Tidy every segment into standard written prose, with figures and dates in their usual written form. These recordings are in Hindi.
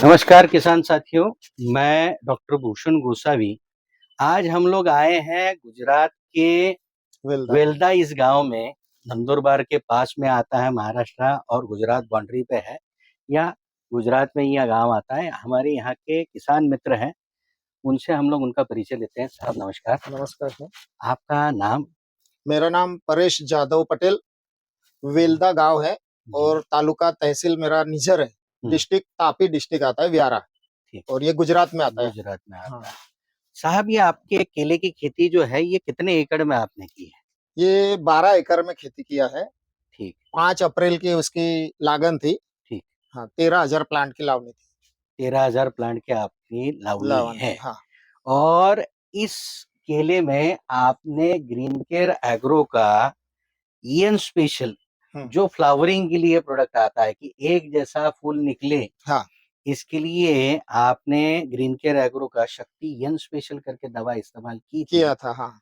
नमस्कार किसान साथियों, मैं डॉक्टर भूषण गोसावी। आज हम लोग आए हैं गुजरात के वेल्दा वेल्दा इस गांव में, नंदुरबार के पास में आता है, महाराष्ट्र और गुजरात बाउंड्री पे है। या गुजरात में यह गांव आता है। हमारे यहाँ के किसान मित्र हैं, उनसे हम लोग उनका परिचय लेते हैं। साहब नमस्कार। नमस्कार सर। आपका नाम? मेरा नाम परेश जादव पटेल, वेल्दा गांव है जी। और तालुका तहसील मेरा निझर है। डिस्ट्रिक्ट तापी डिस्ट्रिक्ट आता है व्यारा, ठीक। और ये गुजरात में आता है। गुजरात में आता हाँ। है। साहब, ये आपके केले की खेती जो है, ये कितने एकड़ में आपने की है? ये 12 एकड़ में खेती किया है। ठीक। 5 अप्रैल की उसकी लागन थी। ठीक। हाँ, 13,000 प्लांट की लावनी थी। 13,000 प्लांट की आपकी लावनी लावन है। थी, हाँ। और इस केले में आपने ग्रीन केयर एग्रो का ईएन स्पेशल, हम्म, जो फ्लावरिंग के लिए प्रोडक्ट आता है कि एक जैसा फूल निकले, हाँ, इसके लिए आपने ग्रीन केयर एग्रो का शक्ति ईएन स्पेशल करके दवा इस्तेमाल की थी। किया था, हाँ।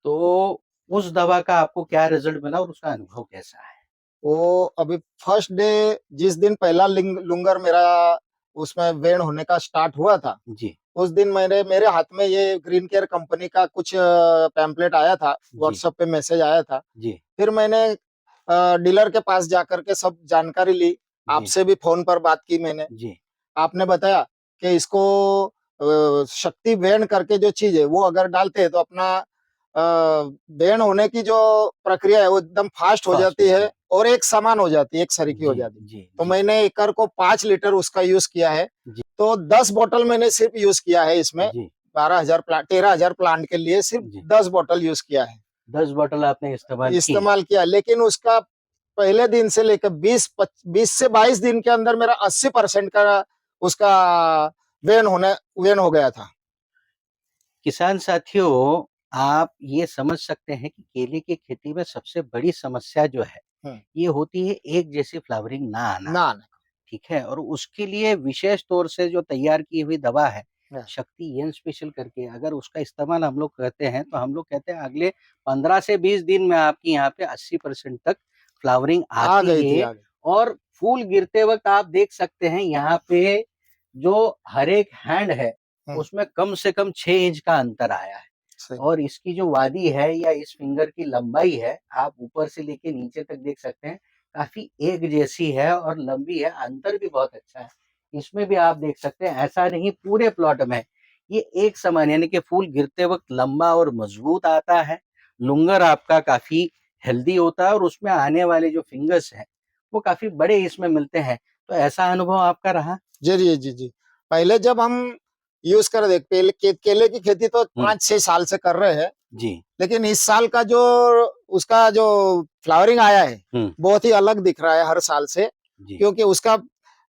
तो उस दवा का आपको क्या रिजल्ट मिला और उसका अनुभव कैसा है? वो अभी फर्स्ट डे, जिस दिन पहला लुंगर मेरा उसमें वेण होने का स्टार्ट हुआ था, जी। उस दिन मेरे हाथ में ये ग्रीन केयर कंपनी का कुछ पैम्पलेट आया था। जी। व्हाट्सएप पे मैसेज आया था। जी। फिर मैंने डीलर के पास जाकर के सब जानकारी ली। जी। आपसे भी फोन पर बात की मैंने। जी। आपने बताया कि इसको शक्ति बैन करके जो चीज है वो अगर डालते हैं तो अपना बैन होने की जो प्रक्रिया है वो एकदम फास्ट हो फास्ट जाती होती है है। और एक समान हो जाती है, एक सरीकी हो जी। जाती है। जी। तो जी। मैंने एकड़ को 5 लीटर उसका यूज किया है। जी। तो 10 बोतल मैंने सिर्फ यूज किया है इसमें। जी। 12,000 प्लांट, 13,000 प्लांट के लिए सिर्फ जी। 10 बोतल यूज किया है। 10 बॉटल आपने इस्तेमाल की। इस्तेमाल किया, लेकिन उसका पहले दिन से लेकर 20 से 22 दिन के अंदर मेरा 80% का उसका वेन होने वेन हो गया था। किसान साथियों, आप ये समझ सकते हैं कि केले की खेती में सबसे बड़ी समस्या जो है, हम्म, ये होती है एक जैसी फ्लावरिंग ना आना। ना ना। ठीक है? और उसके लिए विशेष तौर से जो तैयार की हुई दवा है, हाँ, शक्ति एन स्पेशल करके, अगर उसका इस्तेमाल हम लोग करते हैं, तो हम लोग कहते हैं अगले 15 से 20 दिन में आपकी यहाँ पे 80% तक फ्लावरिंग आ आती गई थी, है। आ गई। और फूल गिरते वक़्त आप देख सकते हैं यहाँ पे जो हर एक हैंड है, हम्म, उसमें कम से कम 6 इंच का अंतर आया है। सही। और इसकी जो वादी है या इस फिंगर की लंबाई है, आप ऊपर से लेके नीचे तक देख सकते हैं, काफ़ी एक जैसी है और लंबी है, अंतर भी बहुत अच्छा है। इसमें भी आप देख सकते हैं, ऐसा नहीं पूरे प्लॉट में, ये एक समान यानी कि फूल गिरते वक़्त लंबा और मज़बूत आता है। लुंगर आपका काफ़ी हेल्दी होता है और उसमें आने वाले जो फिंगर्स हैं, वो काफ़ी बड़े इसमें मिलते हैं। तो ऐसा अनुभव आपका रहा? जी जी जी जी। पहले जब हम यूज कर देख केले की खेती तो हुँ। 5-6 साल से कर रहे हैं। जी। लेकिन इस साल का जो उसका जो फ्लावरिंग आया है, हुँ। बहुत ही अलग दिख रहा है हर साल से। जी। क्योंकि उसका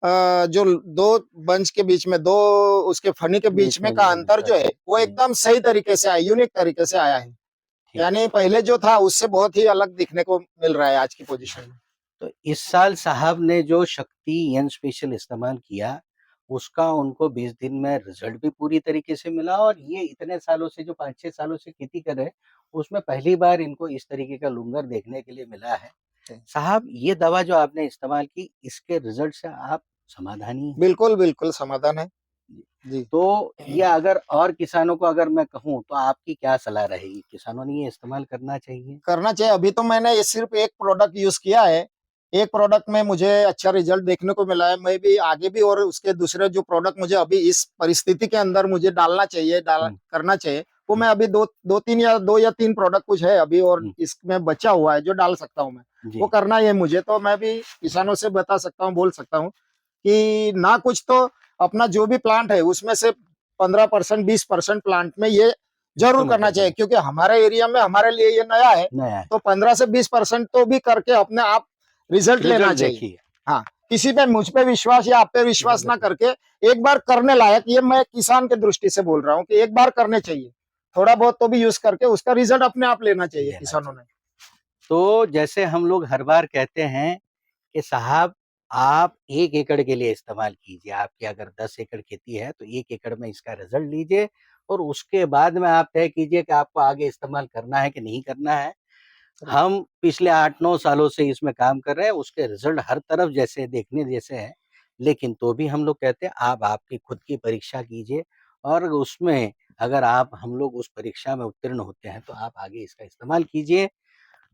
जो दो बंच के बीच में, दो उसके फनी के बीच बीच में में का जो अंतर जो है वो जी। एकदम सही तरीके से आया, यूनिक तरीके से आया है। ठीक। यानी पहले जो था उससे बहुत ही अलग दिखने को मिल रहा है आज की पोजीशन में। तो इस साल साहब ने जो शक्ति एन स्पेशल इस्तेमाल किया, उसका उनको 20 दिन में रिजल्ट भी पूरी तरीके से मिला। और ये इतने सालों से, जो 5-6 सालों से खेती कर रहे हैं, उसमें पहली बार इनको इस तरीके का लुंगर देखने के लिए मिला है। साहब, ये दवा जो आपने इस्तेमाल की, इसके रिजल्ट से आप समाधानी हैं? बिल्कुल बिल्कुल समाधान है। जी। तो ये अगर और किसानों को अगर मैं कहूँ, तो आपकी क्या सलाह रहेगी? किसानों ने ये इस्तेमाल करना चाहिए? करना चाहिए। अभी तो मैंने ये सिर्फ एक प्रोडक्ट यूज किया है। एक प्रोडक्ट में मुझे अच्छा रिजल्ट देखने को मिला है। मैं भी आगे भी और उसके दूसरे जो प्रोडक्ट मुझे अभी इस परिस्थिति के अंदर मुझे डालना चाहिए, हुँ। करना चाहिए, वो हुँ। मैं अभी दो या तीन प्रोडक्ट कुछ है अभी और हुँ। इसमें बचा हुआ है जो डाल सकता हूँ मैं। वो जी। करना ही है मुझे। तो मैं भी किसानों से बता सकता हूँ, बोल सकता हूँ कि ना कुछ तो अपना जो भी प्लांट है उसमें से 15%, 20% प्लांट में ये जरूर इस्तेमाल करना कर चाहिए। दें। क्योंकि हमारे एरिया में हमारे लिए ये नया है। नया है। तो 15 से 20% तो भी करके अपने आप रिजल्ट लेना रिजल्ट चाहिए। देखिए। हाँ, किसी पे मुझ पे विश्वास या आप पे विश्वास ना करके एक बार करने लायक, ये मैं किसान के दृष्टि से बोल रहा हूँ कि एक बार करने चाहिए। थोड़ा बहुत तो भी यूज करके उसका रिजल्ट अपने आप लेना चाहिए लेना किसानों चाहिए। ने। तो जैसे हम लोग हर बार कहते हैं कि साहब, आप 1 एकड़ के लिए इस्तेमाल कीजिए। आपकी अगर 10 एकड़ खेती है, तो 1 एकड़ में इसका रिजल्ट लीजिए और उसके बाद में आप तय कीजिए कि आपको आगे इस्तेमाल करना है कि नहीं करना है। हम पिछले 8-9 सालों से इसमें काम कर रहे हैं, उसके रिजल्ट हर तरफ जैसे देखने जैसे हैं। लेकिन तो भी हम लोग कहते हैं आप आपकी खुद की परीक्षा कीजिए और उसमें अगर आप हम लोग उस परीक्षा में उत्तीर्ण होते हैं तो आप आगे इसका इस्तेमाल कीजिए।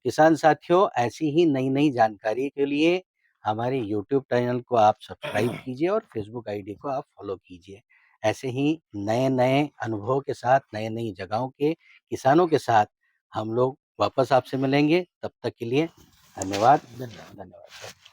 किसान साथियों, ऐसी ही नई-नई जानकारी के लिए हमारे यूट्यूब चैनल को आप सब्सक्राइब कीजिए और फेसबुक आईडी को आप फॉलो कीजिए। ऐसे ही नए-नए अनुभवों के साथ, नई-नई जगहों के किसानों के साथ हम लोग वापस आपसे मिलेंगे। तब तक के लिए धन्यवाद। धन्यवाद।